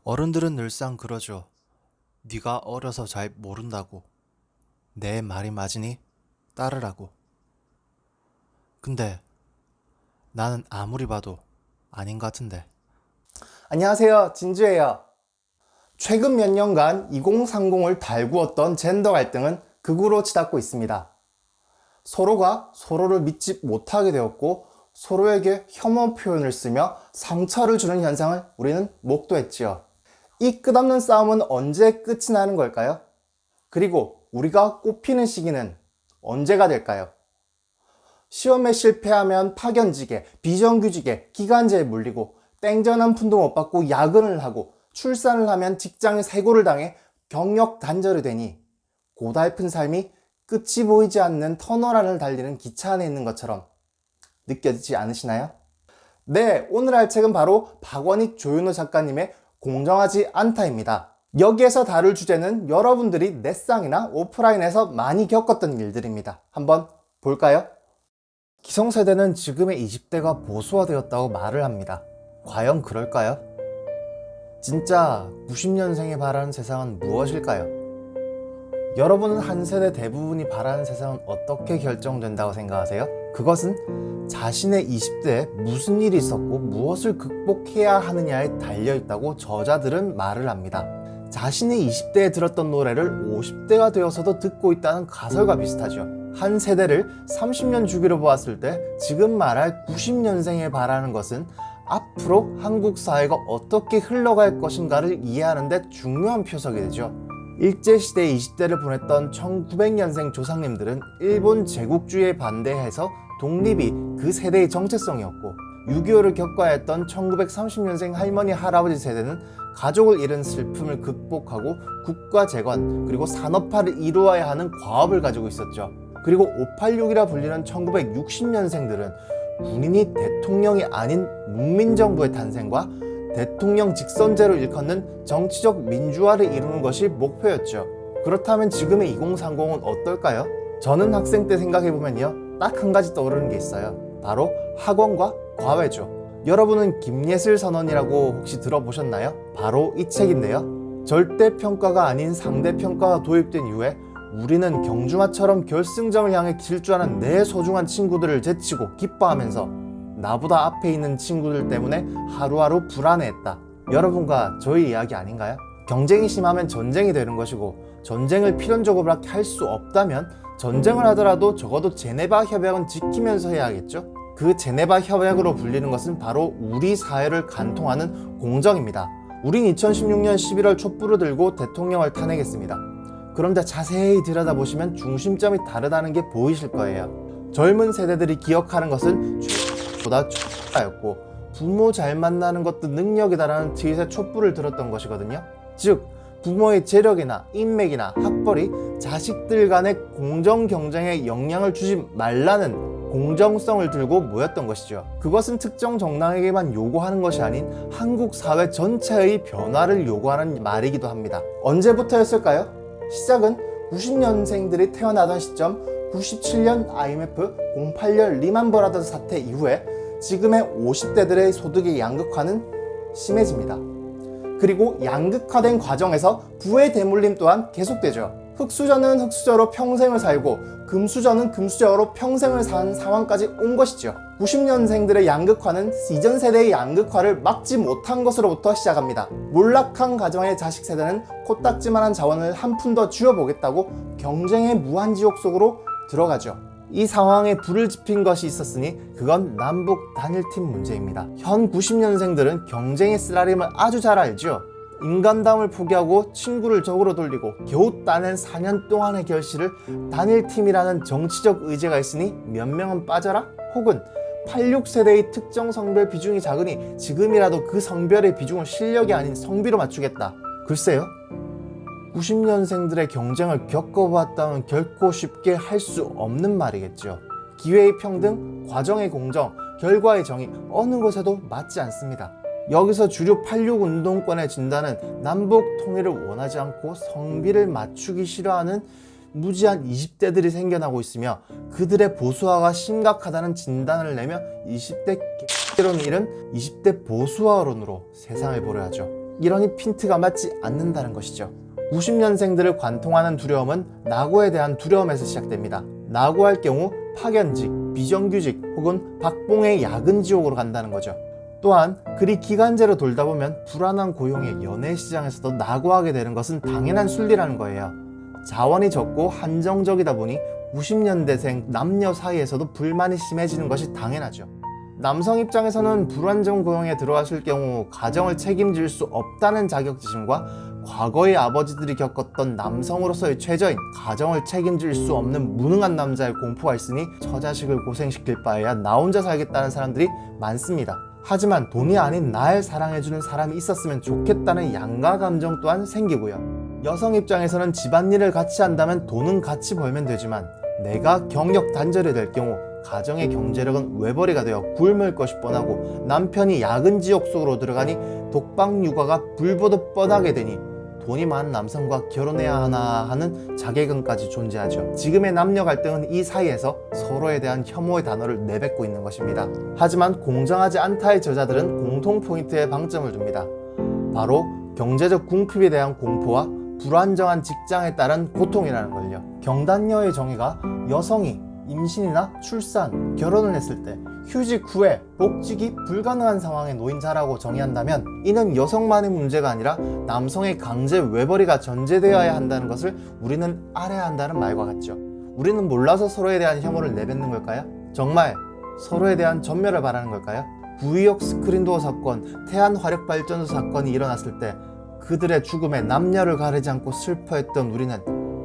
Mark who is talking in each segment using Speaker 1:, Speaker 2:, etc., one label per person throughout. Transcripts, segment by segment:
Speaker 1: 어른들은 늘상 그러죠. 네가 어려서 잘 모른다고. 내 말이 맞으니 따르라고. 근데 나는 아무리 봐도 아닌 것 같은데.
Speaker 2: 안녕하세요, 진주예요. 최근 몇 년간 2030을 달구었던 젠더 갈등은 극으로 치닫고 있습니다. 서로가 서로를 믿지 못하게 되었고 서로에게 혐오 표현을 쓰며 상처를 주는 현상을 우리는 목도했지요. 이 끝없는 싸움은 언제 끝이 나는 걸까요? 그리고 우리가 꼽히는 시기는 언제가 될까요? 시험에 실패하면 파견직에, 비정규직에, 기간제에 물리고 땡전 한 푼도 못 받고 야근을 하고 출산을 하면 직장에 해고를 당해 경력 단절이 되니 고달픈 삶이 끝이 보이지 않는 터널안을 달리는 기차 안에 있는 것처럼 느껴지지 않으시나요? 네, 오늘 할 책은 바로 박원익 조윤호 작가님의 공정하지 않다입니다. 여기에서 다룰 주제는 여러분들이 넷상이나 오프라인에서 많이 겪었던 일들입니다. 한번 볼까요? 기성세대는 지금의 20대가 보수화되었다고 말을 합니다. 과연 그럴까요? 진짜 90년생이 바라는 세상은 무엇일까요? 여러분은 한 세대 대부분이 바라는 세상은 어떻게 결정된다고 생각하세요? 그것은 자신의 20대에 무슨 일이 있었고 무엇을 극복해야 하느냐에 달려있다고 저자들은 말을 합니다. 자신의 20대에 들었던 노래를 50대가 되어서도 듣고 있다는 가설과 비슷하죠. 한 세대를 30년 주기로 보았을 때 지금 말할 90년생에 바라는 것은 앞으로 한국 사회가 어떻게 흘러갈 것인가를 이해하는 데 중요한 표석이 되죠. 일제시대에 20대를 보냈던 1900년생 조상님들은 일본 제국주의에 반대해서 독립이 그 세대의 정체성이었고 6.25를 겪어야 했던 1930년생 할머니 할아버지 세대는 가족을 잃은 슬픔을 극복하고 국가 재건 그리고 산업화를 이루어야 하는 과업을 가지고 있었죠. 그리고 586이라 불리는 1960년생들은 군인이 대통령이 아닌 문민정부의 탄생과 대통령 직선제로 일컫는 정치적 민주화를 이루는 것이 목표였죠. 그렇다면 지금의 2030은 어떨까요? 저는 학생 때 생각해보면요, 딱 한 가지 떠오르는 게 있어요. 바로 학원과 과외죠. 여러분은 김예슬선언이라고 혹시 들어보셨나요? 바로 이 책인데요. 절대평가가 아닌 상대평가가 도입된 이후에 우리는 경주마처럼 결승점을 향해 질주하는 내 소중한 친구들을 제치고 기뻐하면서 나보다 앞에 있는 친구들 때문에 하루하루 불안해했다. 여러분과 저희 이야기 아닌가요? 경쟁이 심하면 전쟁이 되는 것이고 전쟁을 필연적으로 할 수 없다면 전쟁을 하더라도 적어도 제네바 협약은 지키면서 해야겠죠? 그 제네바 협약으로 불리는 것은 바로 우리 사회를 간통하는 공정입니다. 우린 2016년 11월 촛불을 들고 대통령을 탄핵했습니다. 그런데 자세히 들여다보시면 중심점이 다르다는 게 보이실 거예요. 젊은 세대들이 기억하는 것은 보다 였고 부모 잘 만나는 것도 능력이다라는 트윗에 촛불을 들었던 것이거든요. 즉 부모의 재력이나 인맥이나 학벌이 자식들 간의 공정 경쟁에 영향을 주지 말라는 공정성을 들고 모였던 것이죠. 그것은 특정 정당에게만 요구하는 것이 아닌 한국 사회 전체의 변화를 요구하는 말이기도 합니다. 언제부터였을까요? 시작은 90년생들이 태어나던 시점 97년 IMF, 08년 리만브라더스 사태 이후에 지금의 50대들의 소득의 양극화는 심해집니다. 그리고 양극화된 과정에서 부의 대물림 또한 계속되죠. 흑수저는 흑수저로 평생을 살고 금수저는 금수저로 평생을 사는 상황까지 온 것이죠. 90년생들의 양극화는 이전 세대의 양극화를 막지 못한 것으로부터 시작합니다. 몰락한 가정의 자식 세대는 코딱지만한 자원을 한 푼 더 쥐어보겠다고 경쟁의 무한지옥 속으로 들어가죠. 이 상황에 불을 지핀 것이 있었으니 그건 남북 단일팀 문제입니다. 현 90년생들은 경쟁의 쓰라림을 아주 잘 알죠. 인간다움을 포기하고 친구를 적으로 돌리고 겨우 따낸 4년 동안의 결실을 단일팀이라는 정치적 의제가 있으니 몇 명은 빠져라? 혹은 86세대의 특정 성별 비중이 작으니 지금이라도 그 성별의 비중을 실력이 아닌 성비로 맞추겠다. 글쎄요. 90년생들의 경쟁을 겪어봤다면 결코 쉽게 할 수 없는 말이겠죠. 기회의 평등, 과정의 공정, 결과의 정의 어느 곳에도 맞지 않습니다. 여기서 주류 86 운동권의 진단은 남북 통일을 원하지 않고 성비를 맞추기 싫어하는 무지한 20대들이 생겨나고 있으며 그들의 보수화가 심각하다는 진단을 내며 20대 개론을 잃은 20대 보수화론으로 세상을 보려 하죠. 이러니 핀트가 맞지 않는다는 것이죠. 90년생들을 관통하는 두려움은 낙오에 대한 두려움에서 시작됩니다. 낙오할 경우 파견직, 비정규직 혹은 박봉의 야근 지옥으로 간다는 거죠. 또한 그리 기간제로 돌다 보면 불안한 고용의 연애 시장에서도 낙오하게 되는 것은 당연한 순리라는 거예요. 자원이 적고 한정적이다 보니 90년대생 남녀 사이에서도 불만이 심해지는 것이 당연하죠. 남성 입장에서는 불안정 고용에 들어갔을 경우 가정을 책임질 수 없다는 자격지심과 과거의 아버지들이 겪었던 남성으로서의 최저인 가정을 책임질 수 없는 무능한 남자의 공포가 있으니 처자식을 고생시킬 바에야 나 혼자 살겠다는 사람들이 많습니다. 하지만 돈이 아닌 날 사랑해주는 사람이 있었으면 좋겠다는 양가 감정 또한 생기고요. 여성 입장에서는 집안일을 같이 한다면 돈은 같이 벌면 되지만 내가 경력 단절이 될 경우 가정의 경제력은 외벌이가 되어 굶을 것이 뻔하고 남편이 야근 지옥 속으로 들어가니 독방 육아가 불보듯 뻔하게 되니 돈이 많은 남성과 결혼해야 하나 하는 자괴감까지 존재하죠. 지금의 남녀 갈등은 이 사이에서 서로에 대한 혐오의 단어를 내뱉고 있는 것입니다. 하지만 공정하지 않다의 저자들은 공통 포인트에 방점을 둡니다. 바로 경제적 궁핍에 대한 공포와 불안정한 직장에 따른 고통이라는 걸요. 경단녀의 정의가 여성이 임신이나 출산, 결혼을 했을 때 휴직 후에 복직이 불가능한 상황에 놓인 자라고 정의한다면 이는 여성만의 문제가 아니라 남성의 강제 외벌이가 전제되어야 한다는 것을 우리는 알아야 한다는 말과 같죠. 우리는 몰라서 서로에 대한 혐오를 내뱉는 걸까요? 정말 서로에 대한 전멸을 바라는 걸까요? 부의역 스크린도어 사건, 태안화력발전소 사건이 일어났을 때 그들의 죽음에 남녀를 가리지 않고 슬퍼했던 우리는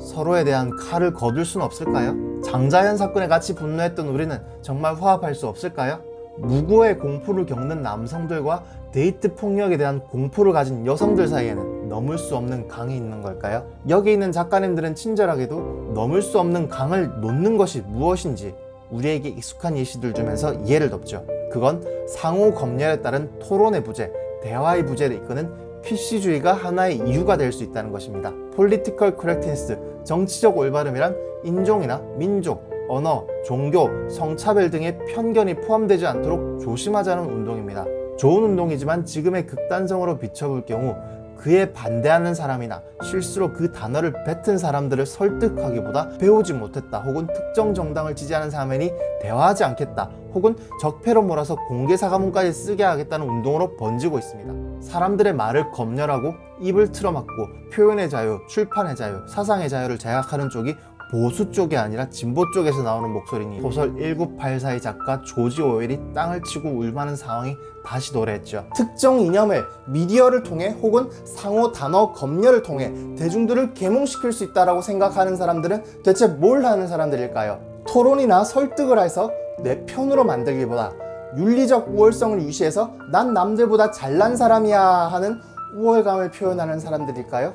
Speaker 2: 서로에 대한 칼을 거둘 수는 없을까요? 장자연 사건에 같이 분노했던 우리는 정말 화합할 수 없을까요? 무고의 공포를 겪는 남성들과 데이트 폭력에 대한 공포를 가진 여성들 사이에는 넘을 수 없는 강이 있는 걸까요? 여기 있는 작가님들은 친절하게도 넘을 수 없는 강을 놓는 것이 무엇인지 우리에게 익숙한 예시들 주면서 이해를 돕죠. 그건 상호 검열에 따른 토론의 부재, 대화의 부재를 이끄는 PC주의가 하나의 이유가 될 수 있다는 것입니다. Political Correctness, 정치적 올바름이란 인종이나 민족, 언어, 종교, 성차별 등의 편견이 포함되지 않도록 조심하자는 운동입니다. 좋은 운동이지만 지금의 극단성으로 비춰볼 경우 그에 반대하는 사람이나 실수로 그 단어를 뱉은 사람들을 설득하기보다 배우지 못했다 혹은 특정 정당을 지지하는 사람이 대화하지 않겠다 혹은 적폐로 몰아서 공개사과문까지 쓰게 하겠다는 운동으로 번지고 있습니다. 사람들의 말을 검열하고 입을 틀어막고 표현의 자유, 출판의 자유, 사상의 자유를 제약하는 쪽이 보수 쪽이 아니라 진보 쪽에서 나오는 목소리니 소설 1984의 작가 조지 오웰이 땅을 치고 울만한 상황이 다시 도래했죠. 특정 이념을 미디어를 통해 혹은 상호 단어 검열을 통해 대중들을 계몽시킬 수 있다고 생각하는 사람들은 대체 뭘 하는 사람들일까요? 토론이나 설득을 해서 내 편으로 만들기보다 윤리적 우월성을 유지해서 난 남들보다 잘난 사람이야 하는 우월감을 표현하는 사람들일까요?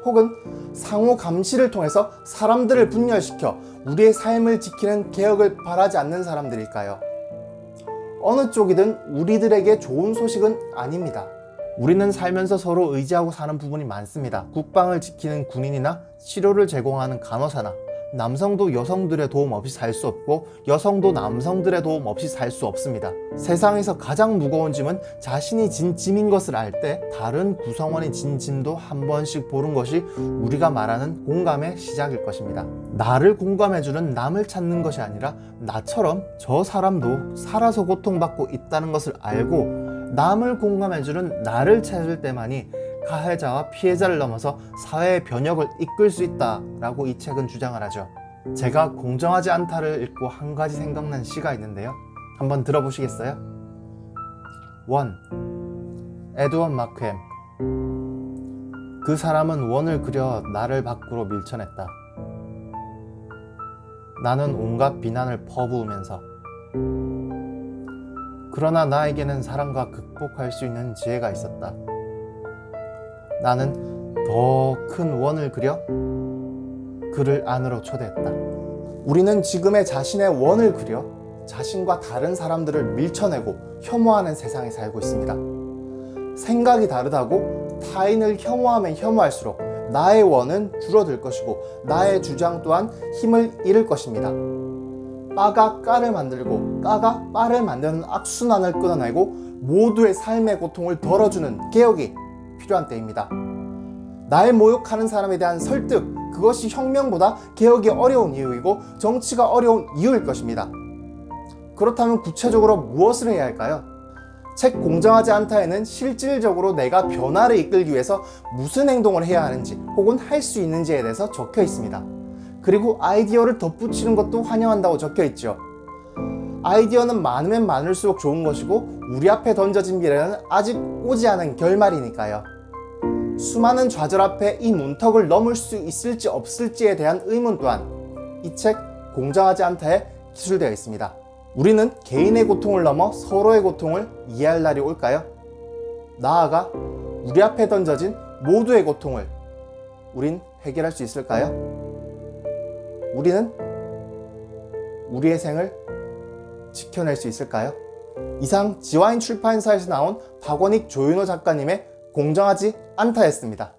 Speaker 2: 혹은 상호 감시를 통해서 사람들을 분열시켜 우리의 삶을 지키는 개혁을 바라지 않는 사람들일까요? 어느 쪽이든 우리들에게 좋은 소식은 아닙니다. 우리는 살면서 서로 의지하고 사는 부분이 많습니다. 국방을 지키는 군인이나 치료를 제공하는 간호사나 남성도 여성들의 도움 없이 살 수 없고 여성도 남성들의 도움 없이 살 수 없습니다. 세상에서 가장 무거운 짐은 자신이 진 짐인 것을 알 때 다른 구성원이 진 짐도 한 번씩 보는 것이 우리가 말하는 공감의 시작일 것입니다. 나를 공감해주는 남을 찾는 것이 아니라 나처럼 저 사람도 살아서 고통받고 있다는 것을 알고 남을 공감해주는 나를 찾을 때만이 가해자와 피해자를 넘어서 사회의 변혁을 이끌 수 있다라고 이 책은 주장을 하죠. 제가 공정하지 않다를 읽고 한 가지 생각난 시가 있는데요. 한번 들어보시겠어요? 1. 에드원 마크햄. 그 사람은 원을 그려 나를 밖으로 밀쳐냈다. 나는 온갖 비난을 퍼부으면서 그러나 나에게는 사랑과 극복할 수 있는 지혜가 있었다. 나는 더 큰 원을 그려 그를 안으로 초대했다. 우리는 지금의 자신의 원을 그려 자신과 다른 사람들을 밀쳐내고 혐오하는 세상에 살고 있습니다. 생각이 다르다고 타인을 혐오하면 혐오할수록 나의 원은 줄어들 것이고 나의 주장 또한 힘을 잃을 것입니다. 빠가 까를 만들고 까가 빠를 만드는 악순환을 끊어내고 모두의 삶의 고통을 덜어주는 개혁이 필요한 때입니다. 날 모욕하는 사람에 대한 설득, 그것이 혁명보다 개혁이 어려운 이유이고 정치가 어려운 이유일 것입니다. 그렇다면 구체적으로 무엇을 해야 할까요? 책 공정하지 않다에는 실질적으로 내가 변화를 이끌기 위해서 무슨 행동을 해야 하는지 혹은 할 수 있는지에 대해서 적혀 있습니다. 그리고 아이디어를 덧붙이는 것도 환영한다고 적혀 있죠. 아이디어는 많으면 많을수록 좋은 것이고 우리 앞에 던져진 미래는 아직 오지 않은 결말이니까요. 수많은 좌절 앞에 이 문턱을 넘을 수 있을지 없을지에 대한 의문 또한 이 책 공정하지 않다에 기술되어 있습니다. 우리는 개인의 고통을 넘어 서로의 고통을 이해할 날이 올까요? 나아가 우리 앞에 던져진 모두의 고통을 우린 해결할 수 있을까요? 우리는 우리의 생을 지켜낼 수 있을까요? 이상 지와인 출판사에서 나온 박원익 조윤호 작가님의 공정하지 않다였습니다.